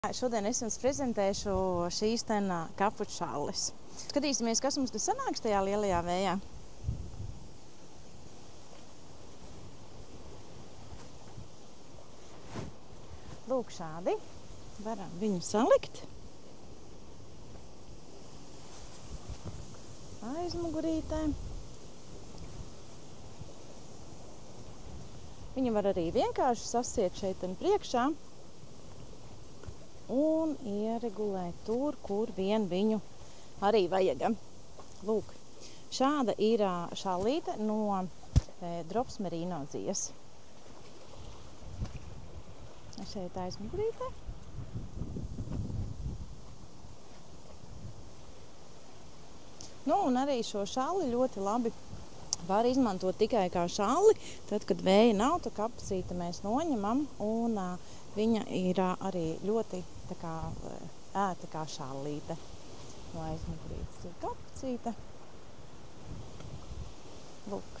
Šodien es jums prezentēšu šīs kapuču šalles. Skatīsimies, kas mums te sanāks tajā lielajā vējā. Lūk, šādi varam viņu salikt. Aizmugurītē. Viņu var arī vienkārši sasiet šeit priekšā un ieregulēt tur, kur vien viņu arī vajag. Lūk, šāda ir šallīte no Drops Merino zies. Šeit aizmugurītē. Un arī šo šalli ļoti labi var izmantot tikai kā šalli. Tad, kad vēja nav, tad kapucīti mēs noņemam un viņa ir arī ļoti ēta kā šallīte. No aizmugurītes ir kapucīte. Lūk.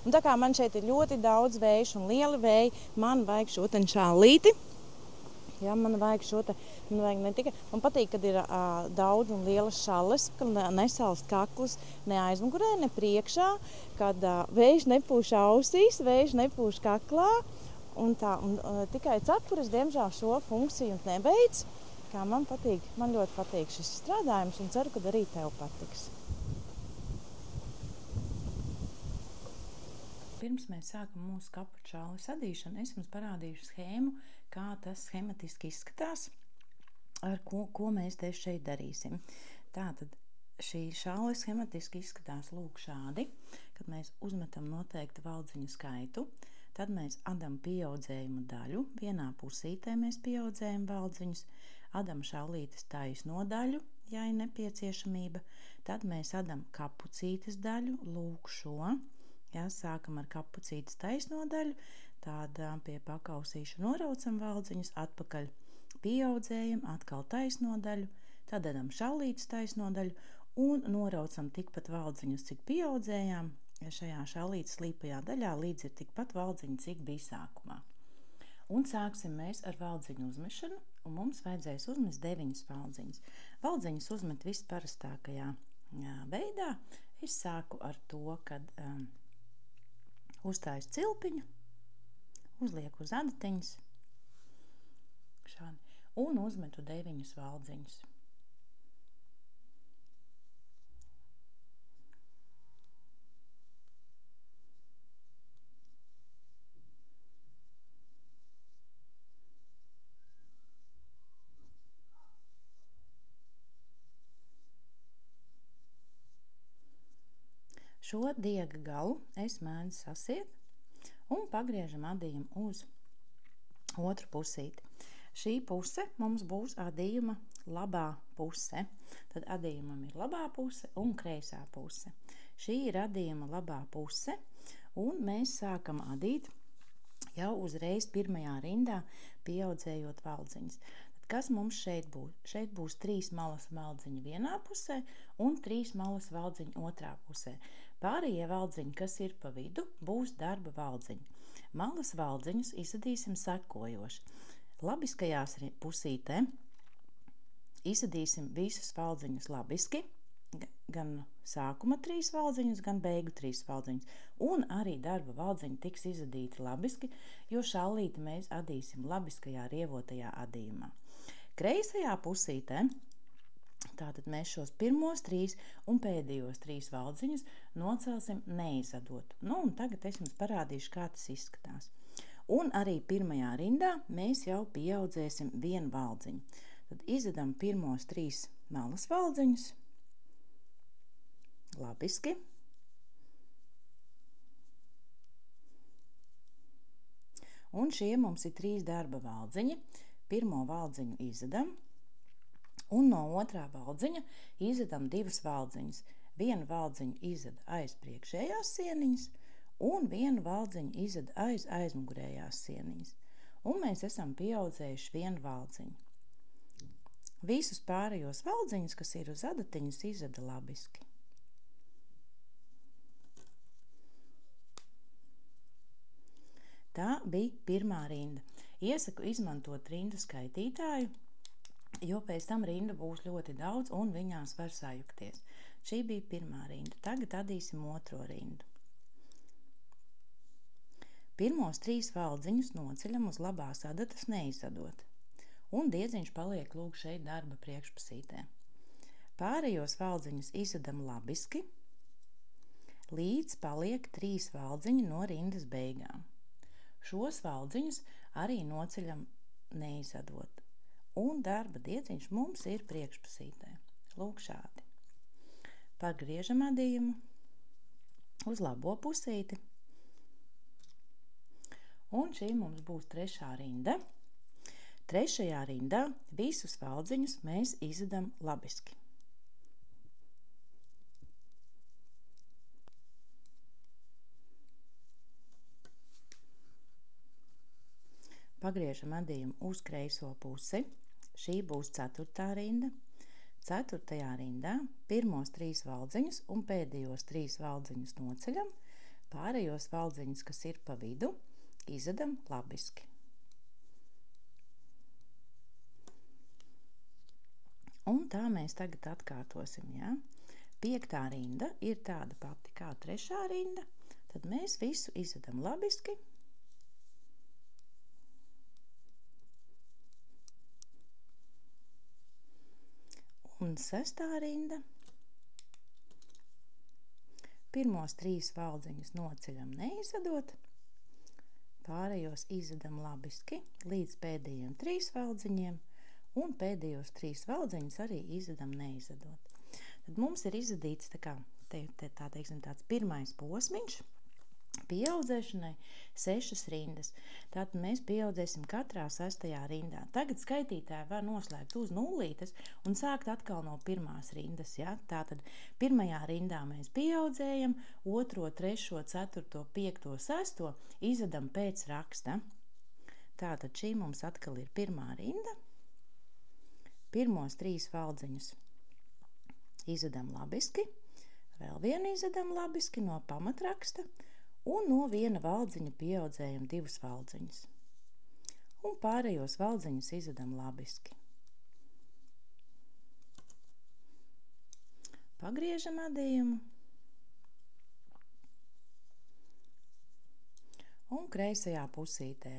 Un tā kā man šeit ir ļoti daudz vējuši un lieli vēji, man vajag šo šallīti. Jā, man vajag ne tikai. Man patīk, kad ir daudz un lielas šalles, ka nesalst kakls ne aizmugurē, ne priekšā, kad vējš nepūš ausīs, vējš nepūš kaklā. Un tikai cepures, diemžēl, šo funkciju nebeidz. Kā man patīk, man ļoti patīk šis strādājums un ceru, ka arī tev patiks. Pirms mēs sākam mūsu kapuču šalles adīšanu, es jums parādīšu schēmu, kā tas schematiski izskatās, ar ko mēs te šeit darīsim. Tātad šī šalle schematiski izskatās lūk šādi, kad mēs uzmetam noteikti valdziņu skaitu. Tad mēs adam pieaudzējumu daļu, vienā pusītē mēs pieaudzējam valdziņus, adam šallītes taisno daļu, ja ir nepieciešamība, tad mēs adam kapucītes daļu, lūk šo, ja, sākam ar kapucītes taisno daļu, tad pie pakausīša noraucam valdziņus, atpakaļ pieaudzējam, atkal taisno daļu, tad adam šallītes taisno daļu un noraucam tikpat valdziņus, cik pieaudzējām, šajā šallītes līpajā daļā līdz ir tikpat valdziņu, cik bija sākumā. Un sāksim mēs ar valdziņu uzmešanu, un mums vajadzēs uzmest 9 valdziņas. Valdziņas uzmet visparastākajā veidā. Es sāku ar to, kad uztāju cilpiņu, uzlieku uz adatiņas, šādi, un uzmetu 9 valdziņas. Šo diega galu es mēdzu sasiet un pagriežam adījumu uz otru pusīti. Šī puse mums būs adījuma labā puse. Tad adījumam ir labā puse un kreisā puse. Šī ir adījuma labā puse un mēs sākam adīt jau uzreiz pirmajā rindā pieaudzējot valdziņas. Kas mums šeit būs? Šeit būs 3 malas valdziņa vienā pusē un 3 malas valdziņa otrā pusē. Pārējie valdziņi, kas ir pa vidu, būs darba valdziņi. Malas valdziņus izadīsim sekojoši. Labiskajās pusītē izadīsim visus valdziņus labiski, gan sākuma 3 valdziņus, gan beigu 3 valdziņus. Un arī darba valdziņi tiks izadīti labiski, jo šallīti mēs adīsim labiskajā rievotajā adījumā. Kreisajā pusītē, tātad mēs šos pirmos 3 un pēdējos 3 valdziņus nocelsim neizadot. Un tagad es jums parādīšu, kā tas izskatās. Un arī pirmajā rindā mēs jau pieaudzēsim 1 valdziņu. Tad izadam pirmos 3 malas valdziņus, labiski. Un šie mums ir 3 darba valdziņi. Pirmo valdziņu izadam, un no otrā valdziņa izadam 2 valdziņas. 1 valdziņu izada aiz priekšējās sieniņas, un 1 valdziņu izada aiz aizmugurējās sieniņas. Un mēs esam pieaudzējuši 1 valdziņu. Visus pārējos valdziņus, kas ir uz adatiņas, izada labiski. Tā bija pirmā rinda. Iesaku izmantot rindu skaitītāju, jo pēc tam rinda būs ļoti daudz un viņās var sajukties. Šī bija pirmā rinda. Tagad adīsim otro rindu. Pirmos 3 valdziņus noceļam uz labās adatas neizadot. Un diedziņš paliek lūk šeit darba priekšpusītē. Pārējos valdziņus izadam labiski, līdz paliek 3 valdziņi no rindas beigām. Šos valdziņus arī noceļam neizadot. Un darba diedziņš mums ir priekšpusītē. Lūk šādi. Pagriežam adījumu uz labo pusīti. Un šī mums būs trešā rinda. Trešajā rindā visus valdziņus mēs izadam labiski. Pagriežam adījumu uz kreiso pusi. Šī būs 4. rinda. 4. rindā pirmos 3 valdziņus un pēdējos 3 valdziņus noceļam. Pārējos valdziņus, kas ir pa vidu, izadam labiski. Un tā mēs tagad atkārtosim, ja? 5. rinda ir tāda pati kā 3. rinda, tad mēs visu izadam labiski. Un 6. rinda. Pirmos 3 valdziņus noceļam neizadot, pārējos izadam labiski līdz pēdējiem 3 valdziņiem, un pēdējos 3 valdziņus arī izadam neizadot. Tad mums ir izadīts tāds pirmais posmiņš pieaudzēšanai 6 rindas. Tātad mēs pieaudzēsim katrā 6. rindā. Tagad skaitītāji var noslēgt uz nullītes un sākt atkal no pirmās rindas. Ja? Tātad pirmajā rindā mēs pieaudzējam, 2., 3., 4., 5., 6. izadam pēc raksta. Tātad šī mums atkal ir pirmā rinda. Pirmos 3 valdziņus izadam labiski, vēl vienu izadam labiski no pamatraksta, un no viena valdziņa pieaudzējam 2 valdziņus. Un pārējos valdziņus izadam labiski. Pagriežam adījumu. Un kreisajā pusītē.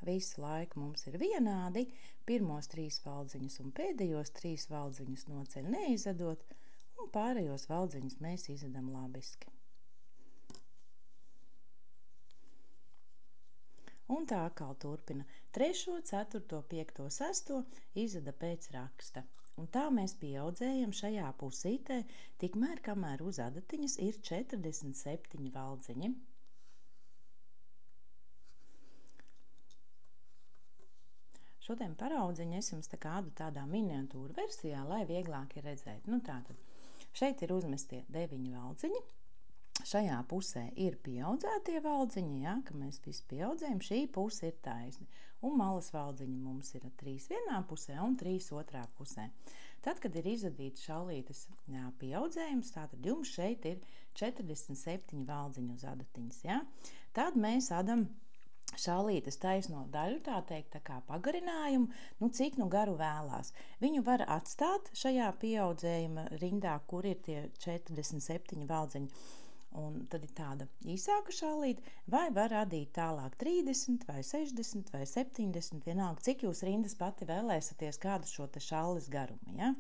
Visu laiku mums ir vienādi. Pirmos 3 valdziņus un pēdējos 3 valdziņus noceļ neizadot, un pārējos valdziņus mēs izadam labiski. Un tā atkal turpina. 3., 4., 5., 6. izada pēc raksta. Un tā mēs pieaudzējam šajā pusītē, tikmēr, kamēr uz adatiņas ir 47 valdziņi. Šodien paraudziņu es jums kādu tādā miniatūru versijā, lai vieglāk ir redzēt. Tātad šeit ir uzmestie 9 valdziņi. Šajā pusē ir pieaudzētie valdziņi, ja, ka mēs visi pieaudzējam, šī puse ir taisni. Un malas valdziņi mums ir 3 vienā pusē un 3 otrā pusē. Tad, kad ir izadīts šallītes pieaudzējums, tātad jums šeit ir 47 valdziņu uz adatiņas. Ja. Tad mēs adam šallītes taisno daļu, tā teikt, tā kā pagarinājumu, cik garu vēlās. Viņu var atstāt šajā pieaudzējuma rindā, kur ir tie 47 valdziņi. Un tad ir tāda īsāka šallīte, vai var radīt tālāk 30 vai 60 vai 70, vienalga, cik jūs rindas pati vēlēsaties kādu šo te šalles garumu. Ja?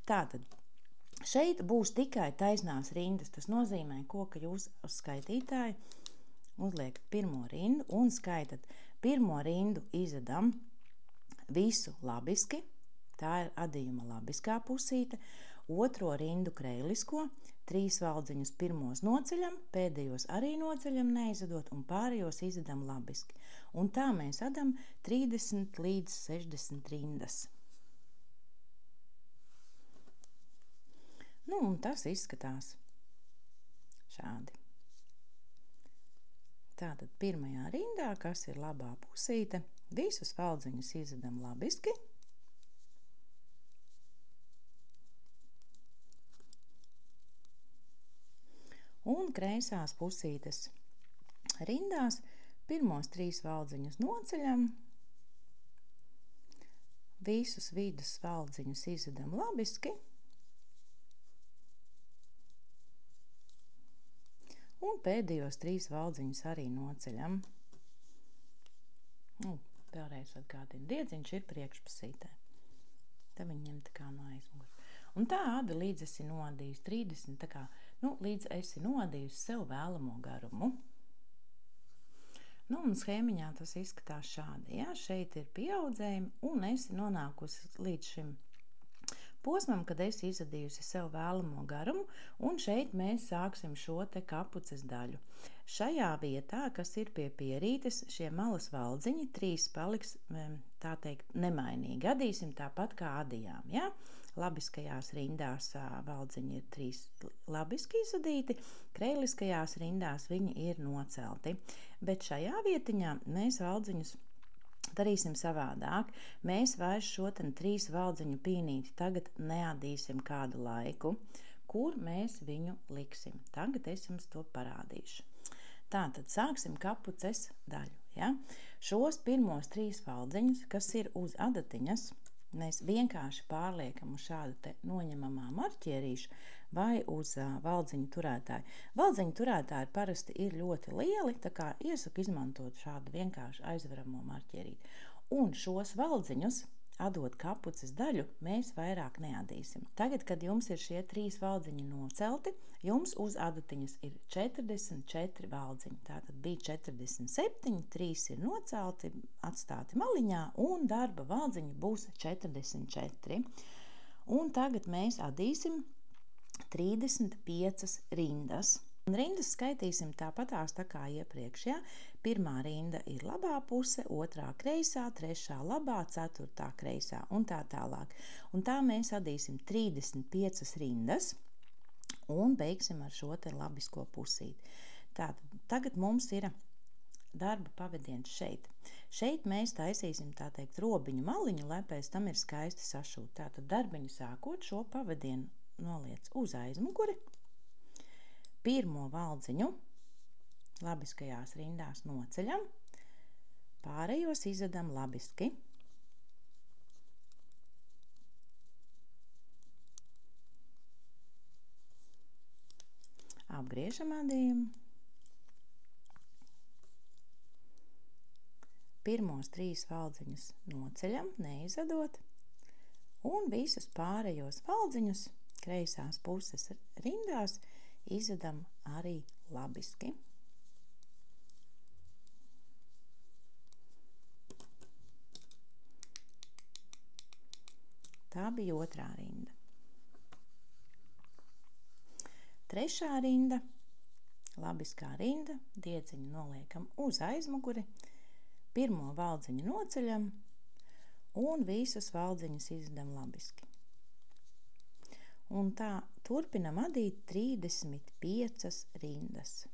Tātad šeit būs tikai taisnās rindas. Tas nozīmē, ka jūs uz skaitītāju uzliekat pirmo rindu un skaitat. Pirmo rindu izadam visu labiski, tā ir adījuma labiskā pusīte, otro rindu kreilisko, 3 valdziņus pirmos noceļam, pēdējos arī noceļam neizadot un pārējos izadam labiski. Un tā mēs adam 30 līdz 60 rindas. Un tas izskatās šādi. Tātad pirmajā rindā, kas ir labā pusīte, visus valdziņus izadam labiski. Un kreisās pusītes rindās pirmos 3 valdziņus noceļam, Visus vidus valdziņus izvedam labiski. Un pēdējos 3 valdziņus arī noceļam. Vēlreiz atgādinu, diedziņš ir priekšpusītē. Te viņi ņem tā kā no aizmugures. Un tā adi līdz esi noadījis 30, tā kā, līdz esi noadījis sev vēlamo garumu. Un schēmiņā tas izskatās šādi, ja? Šeit ir pieaudzējumi, un esi nonākusi līdz šim posmam, kad esi izadījusi sev vēlamo garumu, un šeit mēs sāksim šo te kapuces daļu. Šajā vietā, kas ir pie pierītes, šie malas valdziņi 3 paliks, tā teikt, nemainīgi. Adīsim tāpat kā adījām, ja? Labiskajās rindās valdziņi ir 3 labiski izadīti, kreiliskajās rindās viņi ir nocelti. Bet šajā vietiņā mēs valdziņus darīsim savādāk. Mēs vairs šo 3 valdziņu pīnīti tagad neadīsim kādu laiku. Kur mēs viņu liksim? Tagad es jums to parādīšu. Tātad sāksim kapuces daļu. Ja? Šos pirmos 3 valdziņus, kas ir uz adatiņas, mēs vienkārši pārliekam uz šādu te noņemamā marķierīšu vai uz valdziņu turētāju. Valdziņu turētāji parasti ir ļoti lieli, tā kā iesaku izmantot šādu vienkārši aizveramo marķierīti. Un šos valdziņus, adot kapuces daļu, mēs vairāk neadīsim. Tagad, kad jums ir šie 3 valdziņi nocelti, jums uz adatiņas ir 44 valdziņi. Tātad bija 47, 3 ir nocelti, atstāti maliņā, un darba valdziņi būs 44. Un tagad mēs adīsim 35 rindas. Un rindas skaitīsim tāpatās tā kā iepriekš, ja? Pirmā rinda ir labā puse, otrā kreisā, trešā labā, ceturtā kreisā un tā tālāk. Un tā mēs adīsim 35 rindas un beigsim ar šo te labisko pusīti. Tātad tagad mums ir darba pavadiens šeit. Šeit mēs taisīsim, tā teikt, robiņu maliņu, lai pēc tam ir skaisti sašūt. Tātad darbiņu sākot šo pavadienu noliec uz aizmuguri. Pirmo valdziņu labiskajās rindās noceļam, pārējos izvedam labiski. Apgriežam adījumu. Pirmos 3 valdziņus noceļam, neizvedot, un visus pārējos valdziņus kreisās puses rindās izvedam arī labiski. Tā bija otrā rinda. Trešā rinda, labiskā rinda, diedziņu noliekam uz aizmuguri, pirmo valdziņu noceļam un visus valdziņus izvedam labiski. Un tā turpinam adīt 35 rindas.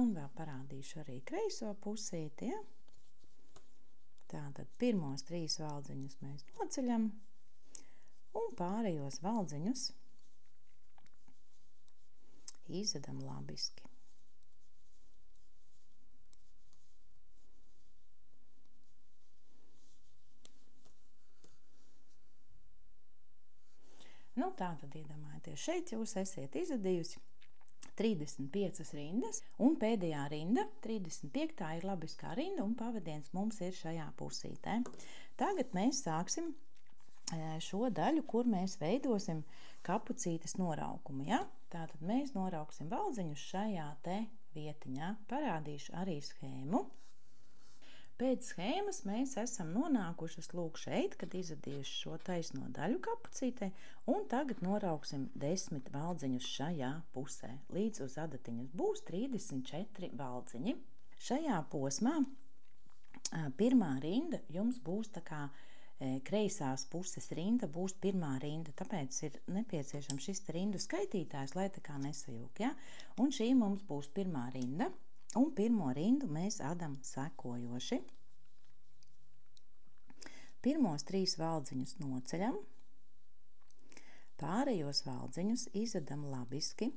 Un vēl parādīšu arī kreiso pusīti, ja? Tātad pirmos 3 valdziņus mēs noceļam un pārējos valdziņus izvedam labiski. Tātad iedomājieties, šeit jūs esiet izadījusi 35 rindas, un pēdējā rinda, 35. ir labiskā rinda, un pavadiens mums ir šajā pusītē. Tagad mēs sāksim šo daļu, kur mēs veidosim kapucītes noraukumu. Ja? Tātad mēs norauksim valdziņus šajā te vietiņā. Parādīšu arī schēmu. Pēc schēmas mēs esam nonākušas lūk šeit, kad izadījuši šo taisno daļu kapucītē, un tagad norauksim 10 valdziņus šajā pusē. Līdz uz adatiņas būs 34 valdziņi. Šajā posmā pirmā rinda jums būs tā kā kreisās puses rinda, būs pirmā rinda, tāpēc ir nepieciešams šis rindu skaitītājs, lai tā kā nesajūk. Ja? Un šī mums būs pirmā rinda. Un pirmo rindu mēs adam sekojoši. Pirmos 3 valdziņus noceļam, pārējos valdziņus izvedam labiski.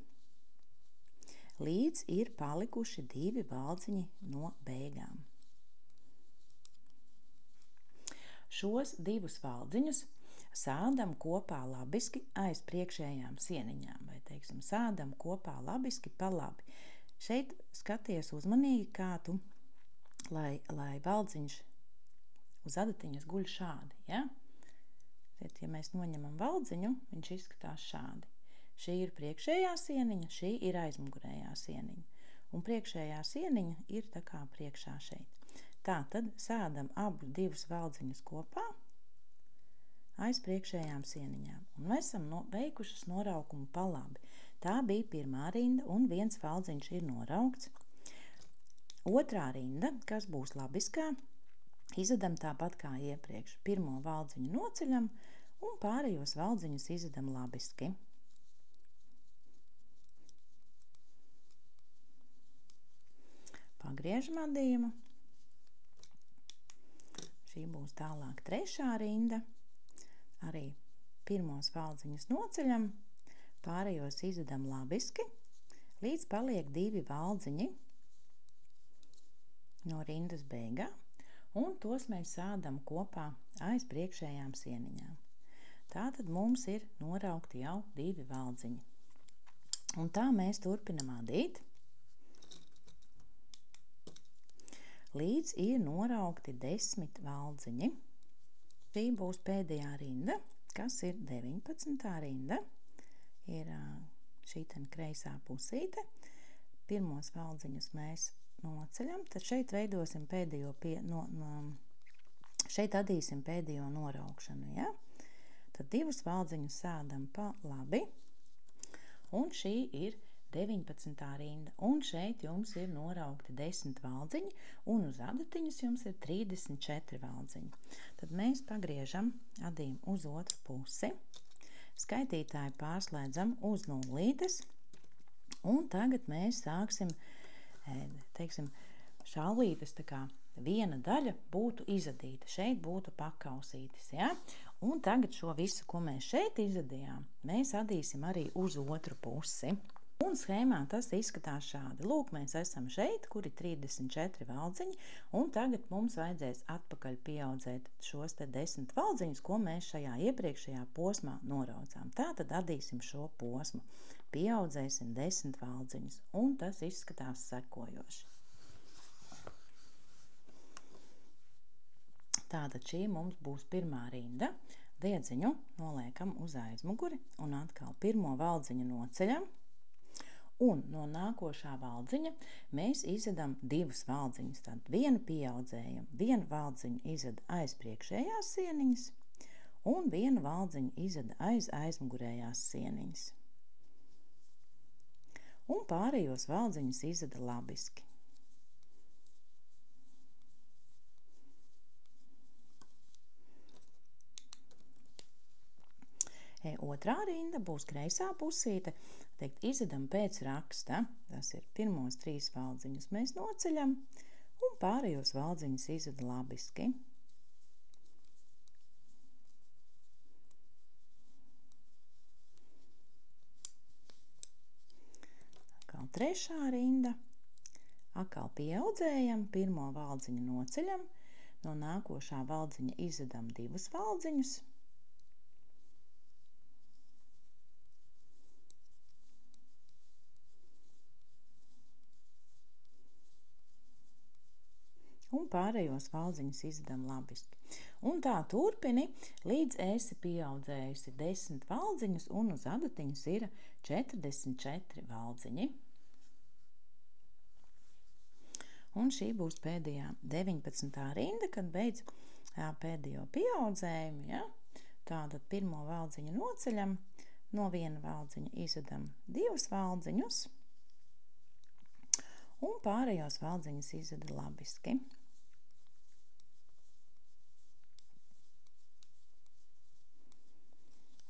līdz ir palikuši 2 valdziņi no beigām. Šos 2 valdziņus sādam kopā labiski aiz priekšējām sieniņām, vai, teiksim, sādam kopā labiski pa labi. Šeit skaties uzmanīgi, kā tu, lai valdziņš uz adatiņas guļ šādi, ja? Tad, ja mēs noņemam valdziņu, viņš izskatās šādi. Šī ir priekšējā sieniņa, šī ir aizmugurējā sieniņa. Un priekšējā sieniņa ir tā kā priekšā šeit. Tā tad sādam abu 2 valdziņus kopā aiz priekšējām sieniņām. Un mēs esam veikušas noraukumu pa labi. Tā bija pirmā rinda un 1 valdziņš ir noraukts. Otrā rinda, kas būs labiskā, izadam tāpat kā iepriekš. Pirmo valdziņu noceļam un pārējos valdziņus izadam labiski. Pagriežam adījumu. Šī būs tālāk 3. rinda. Arī pirmos valdziņus noceļam, pārējos izadam labiski, līdz paliek 2 valdziņi no rindas beigām, un tos mēs sādam kopā aiz priekšējām sieniņām. Tātad mums ir noraukti jau 2 valdziņi. Un tā mēs turpinam adīt, līdz ir noraukti 10 valdziņi. Šī būs pēdējā rinda, kas ir 19. rinda, ir šī ten kreisā pusīte. Pirmos valdziņus mēs noceļam, tad šeit veidosim pēdējo šeit adīsim pēdējo noraukšanu, ja? Tad 2 valdziņus sādam pa labi, un šī ir 19. rinda, un šeit jums ir noraukti 10 valdziņi, un uz adatiņas jums ir 34 valdziņi. Tad mēs pagriežam adīm uz otru pusi, skaitītāju pārslēdzam uz nulītes, un tagad mēs sāksim, teiksim, šaulītes tā kā viena daļa būtu izadīta, šeit būtu pakausītis, ja? Un tagad šo visu, ko mēs šeit izadījām, mēs adīsim arī uz otru pusi. Un schēmā tas izskatās šādi. Lūk, mēs esam šeit, kur ir 34 valdziņi, un tagad mums vajadzēs atpakaļ pieaudzēt šos te 10 valdziņus, ko mēs šajā iepriekšējā posmā noraucām. Tā tad adīsim šo posmu. Pieaudzēsim 10 valdziņus, un tas izskatās sekojoši. Tātad šī mums būs pirmā rinda. Diedziņu noliekam uz aizmuguri, un atkal pirmo valdziņu noceļam. Un no nākošā valdziņa mēs izadam 2 valdziņus. Tad vienu pieaudzējam, vienu valdziņu izada aiz priekšējās sieniņas un vienu valdziņu izada aiz aizmugurējās sieniņas. Un pārējos valdziņus izada labiski. Otrā rinda būs kreisā pusīte. Teikt, izadam pēc raksta. Tas ir pirmos 3 valdziņus mēs noceļam un pārējos valdziņus izada labiski. Atkal 3. rinda. Atkal pieaudzējam, pirmo valdziņu noceļam, no nākošā valdziņa izadam 2 valdziņus. Un pārējos valdziņus izdam labiski. Un tā turpini, līdz esi pieaudzējusi 10 valdziņus, un uz adatiņas ir 44 valdziņi. Un šī būs pēdējā 19. rinda, kad beidz pēdējo pieaudzējumu. Ja? Tātad pirmo valdziņu noceļam, no viena valdziņa izadam 2 valdziņus, un pārējos valdziņus izada labiski.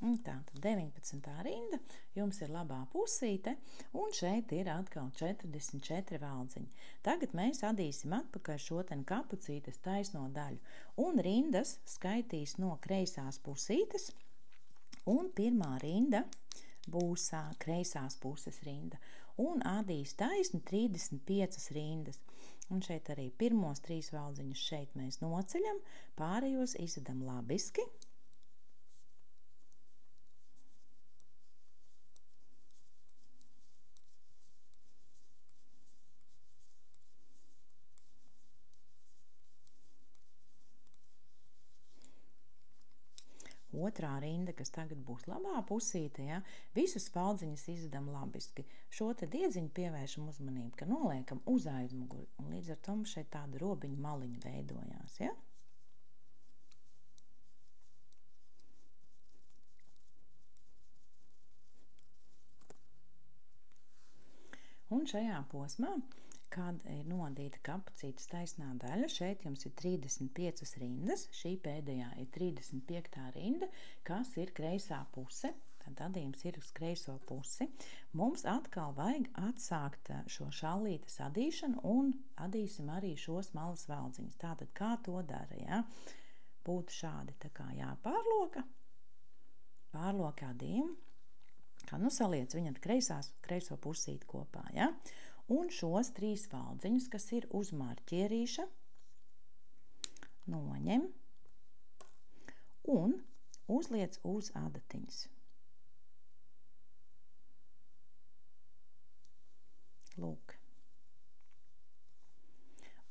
Un tātad 19. rinda jums ir labā pusīte, un šeit ir atkal 44 valdziņi. Tagad mēs adīsim atpakaļ šo ten kapucītes taisno daļu, un rindas skaitīs no kreisās pusītes, un pirmā rinda būs kreisās puses rinda. un adīs taisni 35 rindas. Un šeit arī pirmos 3 valdziņus šeit mēs noceļam, pārējos izvedam labiski. Otrā rinda, kas tagad būs labā pusīte, ja, visus valdziņus izvedam labiski. Šo te diedziņu pievēršam uzmanību, ka noliekam uz aizmuguri, un līdz ar to šeit tāda robiņa maliņa veidojās, ja. Un šajā posmā, kad ir nodīta kapucītes taisnā daļa, šeit jums ir 35 rindas, šī pēdējā ir 35. rinda, kas ir kreisā puse, tad adījums ir uz kreiso pusi. Mums atkal vajag atsākt šo šallītes adīšanu un adīsim arī šos malas valdziņus. Tātad, kā to dara, ja? Būtu šādi tā kā jāpārloka, pārloka adījumu, kā saliec viņu ar kreiso pusīti kopā, ja? Un šos 3 valdziņus, kas ir uz marķierīša, noņem un uzliec uz adatiņas. Lūk.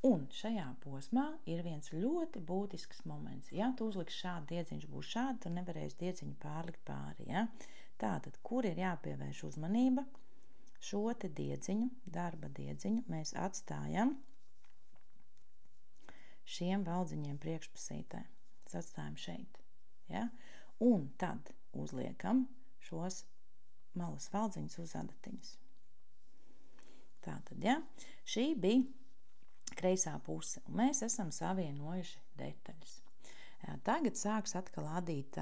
Un šajā posmā ir viens ļoti būtisks moments. Ja tu uzliks šādu diedziņš būs šādi, tu nevarēsi diedziņu pārlikt pāri, ja? Tātad, kur ir jāpievērš uzmanība? Šo te diedziņu, darba diedziņu, mēs atstājam šiem valdziņiem priekšpusītē. Mēs atstājam šeit. Ja? Un tad uzliekam šos malas valdziņus uz adatiņas. Tātad, ja? Šī bija kreisā puse, un mēs esam savienojuši detaļas. Tagad sāks atkal adīt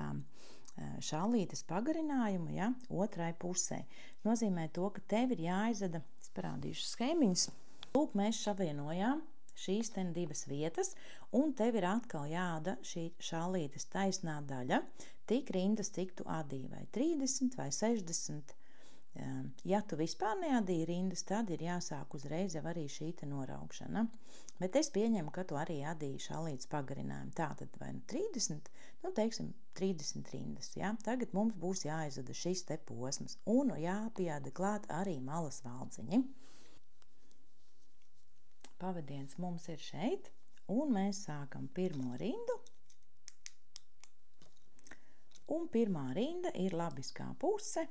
šallītes pagarinājumu, ja, otrai pusē. Nozīmē to, ka tev ir jāizvada, es parādīšu schēmiņas. Lūk, mēs savienojām šīs ten 2 vietas, un tev ir atkal jāada šī šallītes taisnā daļa, tik rindas, cik tu adīji, vai 30 vai 60. Ja tu vispār neadīji rindas, tad ir jāsāk uzreiz jau arī šī te noraukšana. Bet es pieņemu, ka tu arī adīji šallītes pagarinājumu. Tātad vai 30, teiksim 30 rindas. Ja? Tagad mums būs jāizvada šis te posms un jāpieda klāt arī malas valdziņi. Pavadiens mums ir šeit, un mēs sākam pirmo rindu. Un pirmā rinda ir labiskā puse,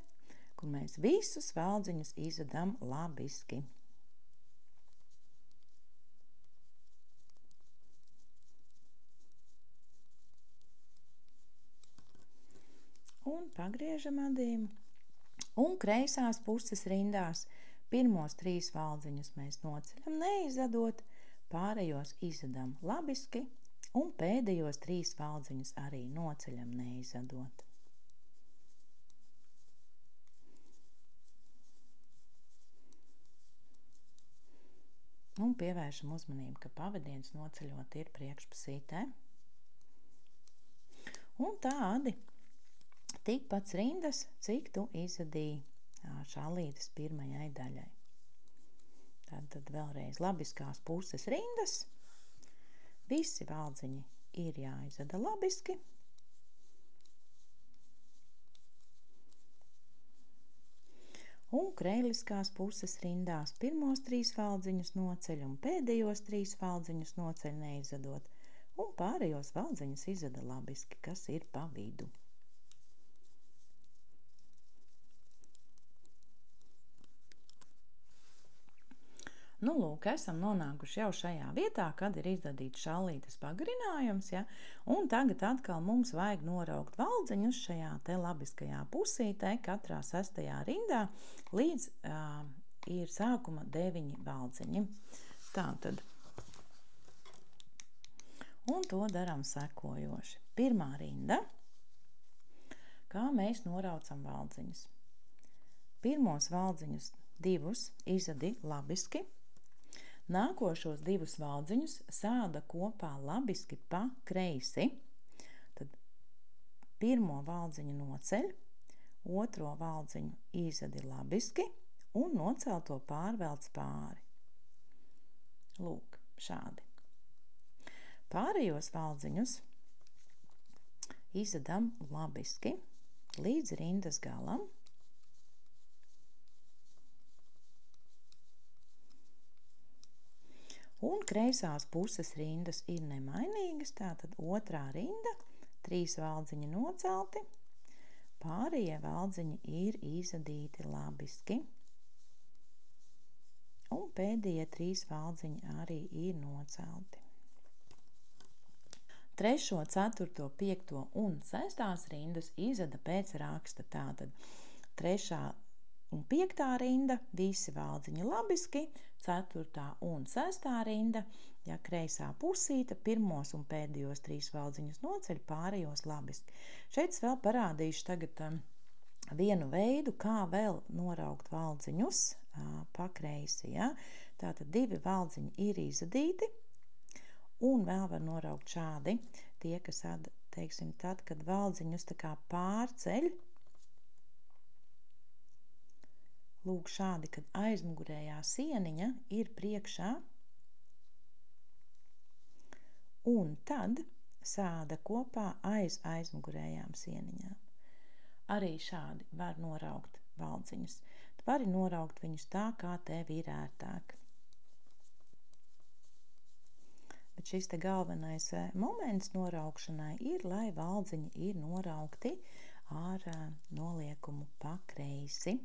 kur mēs visus valdziņus izvedam labiski. Un pagriežam adījumu. Un kreisās puses rindās pirmos 3 valdziņus mēs noceļam neizvedot, pārējos izvedam labiski, un pēdējos 3 valdziņus arī noceļam neizvedot. Un pievēršam uzmanību, ka pavadiens noceļot ir priekšpusītē. Un tādi tikpats rindas, cik tu izvadīji šallītes pirmajai daļai. Tad vēlreiz labiskās puses rindas. Visi valdziņi ir jāizvada labiski. Un kreiliskās puses rindās pirmos 3 valdziņus noceļ un pēdējos 3 valdziņus noceļ neizvedot, un pārējos valdziņus izveda labiski, kas ir pa vidu. Lūk, esam nonākuši jau šajā vietā, kad ir izvadīts šallītes pagarinājums, ja? Un tagad atkal mums vajag noraukt valdziņus šajā te labiskajā pusītē, katrā 6. rindā, līdz ir sākuma 9 valdziņi. Tātad. Un to daram sekojoši. Pirmā rinda, kā mēs noraucam valdziņus. Pirmos valdziņus 2 izvadi labiski, nākošos 2 valdziņus sāda kopā labiski pa kreisi, tad pirmo valdziņu noceļ, otro valdziņu izvadi labiski un nocelto pārvelc pāri. Lūk, šādi. Pārējos valdziņus izvedam labiski līdz rindas galam. Un kreisās puses rindas ir nemainīgas, tātad otrā rinda, 3 valdziņi nocelti, pārējie valdziņi ir izadīti labiski, un pēdējie 3 valdziņi arī ir nocelti. 3., 4., 5. un 6. rindas izveda pēc raksta, tātad 3. un 5. rinda, visi valdziņi labiski, 4. un 6. rinda, ja kreisā pusīte, pirmos un pēdējos 3 valdziņus noceļ, pārējos labiski. Šeit es vēl parādīšu tagad vienu veidu, kā vēl noraukt valdziņus pa kreisi. Ja? Tātad 2 valdziņi ir izadīti, un vēl var noraukt šādi. Tie, kas, teiksim, tad, kad valdziņus tā kā pārceļ, lūk šādi, kad aizmugurējā sieniņa ir priekšā, un tad sāda kopā aizmugurējām sieniņām. Arī šādi var noraukt valdziņus. Tu vari noraukt viņus tā, kā tev ir ērtāk. Bet šis te galvenais moments noraukšanai ir, lai valdziņi ir noraukti ar noliekumu pa kreisi.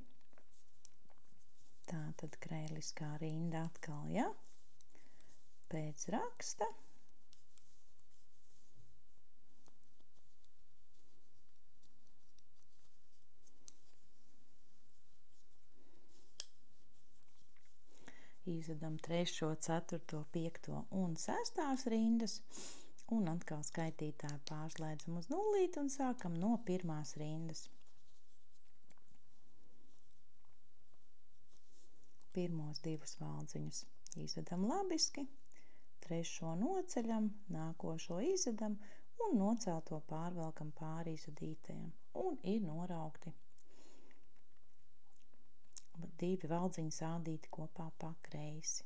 Tā tad kreiliskā rinda atkal, ja? Pēc raksta. Izvedam 3., 4., 5. un 6. rindas, un atkal skaitītāju pārslēdzam uz nullīti un sākam no 1. rindas. Pirmos 2 valdziņus izvedam labiski, 3. noceļam, nākošo izvedam un nocelto pārvelkam pāri izvedītajam, un ir noraukti 2 valdziņi sādīti kopā pa kreisi.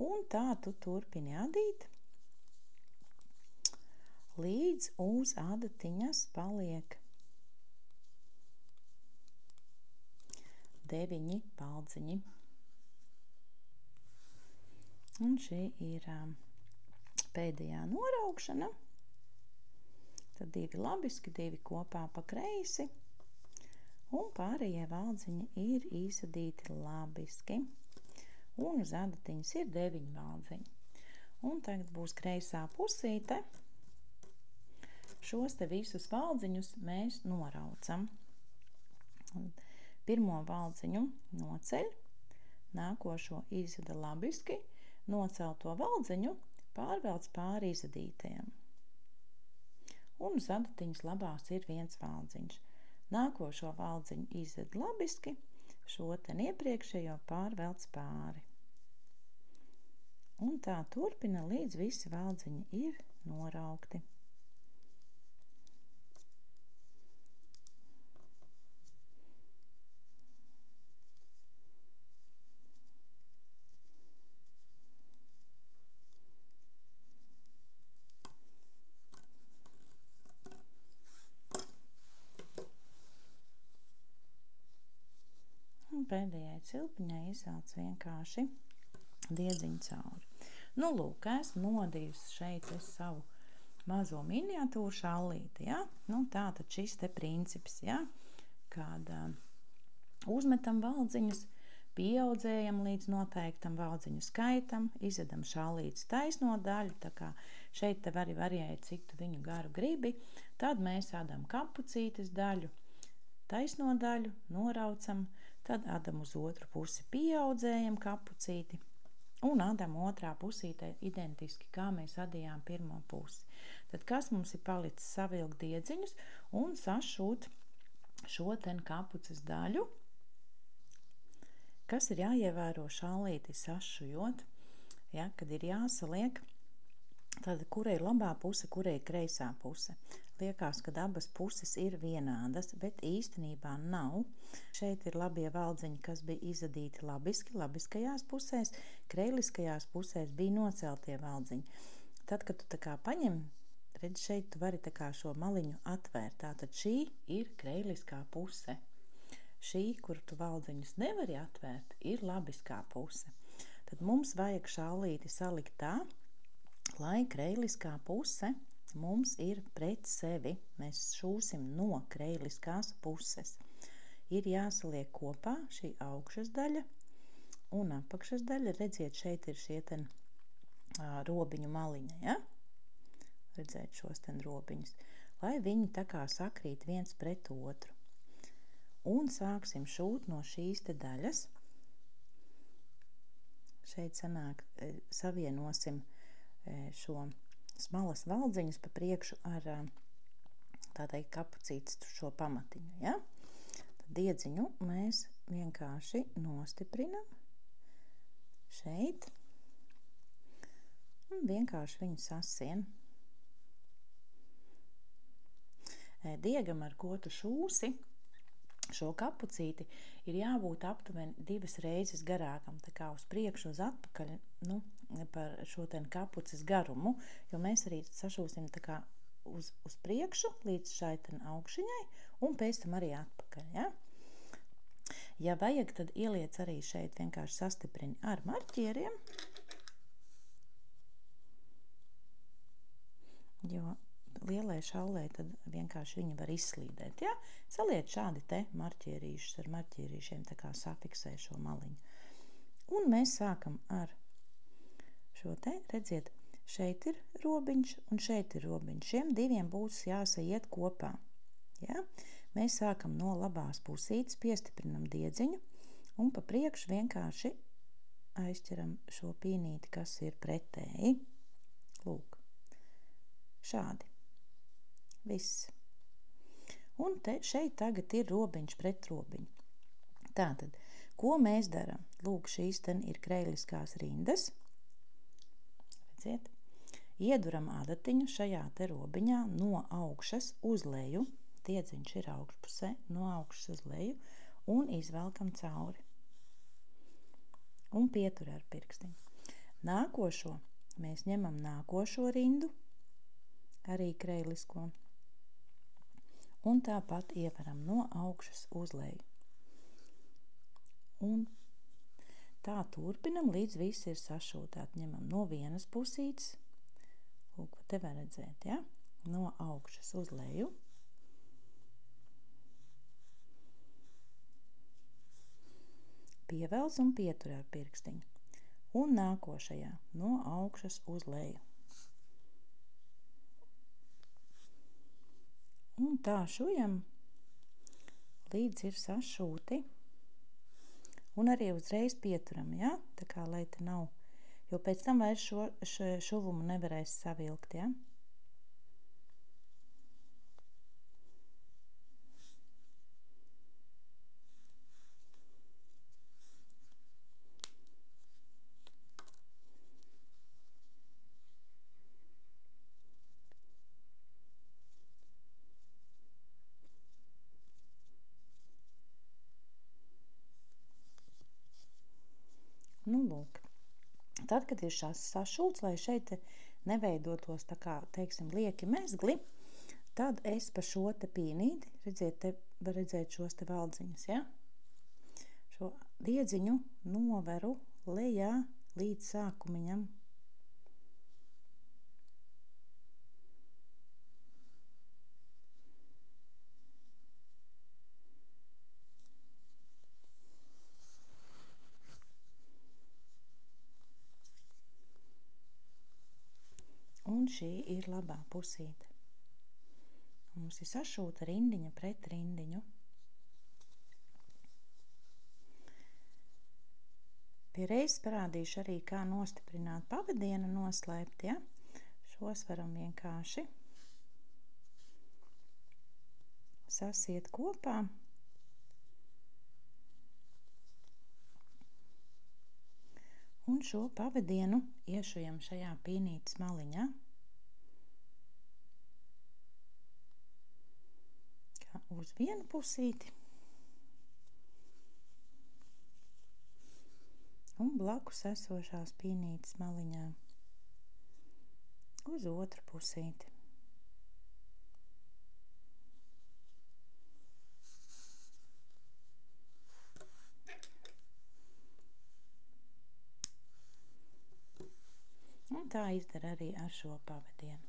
Un tā tu turpini adīt, līdz uz adatiņas paliek 9 valdziņi. Un šī ir pēdējā noraukšana. Tad 2 labiski, 2 kopā pa kreisi. Un pārējie valdziņi ir izadīti labiski. Un uz adatiņas ir 9 valdziņi. Un tagad būs kreisā pusīte. Šos te visus valdziņus mēs noraucam. Pirmo valdziņu noceļ, nākošo izveda labiski, nocelto valdziņu pārvelc pāri izadītajam. Un uz adatiņas labās ir 1 valdziņš. Nākošo valdziņu izved labiski, šo ten iepriekšējo pārvelc pāri. Un tā turpina, līdz visi valdziņi ir noraukti. Un pēdējai cilpiņai izvelc vienkārši diedziņu cauri. Nu, lūk, esmu nodījusi šeit savu mazo miniatūru šallīti, ja? Nu, tā tad šis te princips, ja? Kad uzmetam valdziņus, pieaudzējam līdz noteiktam valdziņu skaitam, izvedam šallītes taisno daļu, tā kā šeit tev arī variēja, cik tu viņu garu gribi, tad mēs ādam kapucītes daļu, taisno daļu, noraucam, tad ādam uz otru pusi pieaudzējam kapucīti un ādam otrā pusītē identiski, kā mēs adījām pirmo pusi. Tad kas mums ir palicis? Savilkt diedziņus un sašūt šo ten kapuces daļu, kas ir jāievēro šallīti sašujot, ja, kad ir jāsaliek, tad kurai ir labā puse, kurai ir kreisā puse. liekas, ka abas puses ir vienādas, bet īstenībā nav. Šeit ir labie valdziņi, kas bija izadīti labiskajās pusēs, kreiliskajās pusēs bija noceltie valdziņi. Tad, kad tu tā kā paņem, redz, šeit tu vari tā kā šo maliņu atvērt. Tātad šī ir kreiliskā puse. Šī, kur tu valdziņus nevari atvērt, ir labiskā puse. Tad mums vajag šaulīti salikt tā, lai kreiliskā puse mums ir pret sevi. Mēs šūsim no kreiliskās puses. Ir jāsaliek kopā šī augšas daļa un apakšas daļa. Redziet, šeit ir šie robiņu maliņa, ja? Redzēt šos robiņus, lai viņi tā kā sakrīt viens pret otru. Un sāksim šūt no šīs daļas. Šeit sanāk, savienosim šo smalas valdziņus pa priekšu ar tādai kapucītes šo pamatiņu, ja? Tad diedziņu mēs vienkārši nostiprinam šeit un vienkārši viņu sasien. Diegam, ar ko tu šūsi šo kapucīti, ir jābūt aptuveni 2 reizes garākam, tā kā uz priekšu, uz atpakaļ, par šo kapuces garumu, jo mēs arī sašūsim tā kā uz priekšu līdz šai augšiņai un pēc tam arī atpakaļ, ja? Ja vajag, tad ieliec arī šeit vienkārši sastiprini ar marķieriem, jo lielai šaulē tad vienkārši viņi var izslīdēt, ja? Saliet šādi te marķierīšus ar marķierīšiem, tā kā safiksē šo maliņu. Un mēs sākam ar šo te, redziet, šeit ir robiņš un šeit ir robiņš. Šiem diviem būs jāsaiet kopā, ja? Mēs sākam no labās pusītes, piestiprinam diedziņu un pa priekšu vienkārši aizķeram šo pīnīti, kas ir pretēji. Lūk, šādi. Viss. Un šeit tagad ir robiņš pret robiņu. Tātad, ko mēs darām? Lūk, šīs ir kreiliskās rindas. Redziet? Ieduram adatiņu šajā te robiņā no augšas uz leju. Diedziņš ir augšpusē, no augšas uz leju un izvelkam cauri. Un pietur ar pirkstiņu. Nākošo mēs ņemam nākošo rindu, arī kreilisko. Un tāpat ievaram no augšas uz leju. Un tā turpinam, līdz viss ir sašūtāti. Ņemam no vienas pusītes, lūk, te var redzēt, ja? No augšas uz leju. Pievelc un pietur ar pirkstiņu. Un nākošajā no augšas uz leju. Un tā šujam, līdz ir sašūti. Un arī uzreiz pieturam, ja? Tā kā, lai te nav, jo pēc tam vairs šo šuvumu nevarēs savilkt, ja? Nu, lūk. Tad, kad ir sašūts, lai šeit neveidotos tā kā, teiksim, lieki mezgli, tad es pa šo te pīnīti, redziet, te var redzēt šos te valdziņus, ja? Šo diedziņu noveru lejā līdz sākumiņam. Un šī ir labā pusīte. Mums ir sašūta rindiņa pret rindiņu. Pie reizes parādīšu arī, kā nostiprināt pavadienu noslēpt, ja? Šos varam vienkārši sasiet kopā. Un šo pavadienu iešujam šajā pīnītes maliņā. uz vienu pusīti un blakus esošā spīnītes maliņā uz otru pusīti. Un tā izdara arī ar šo pavadienu.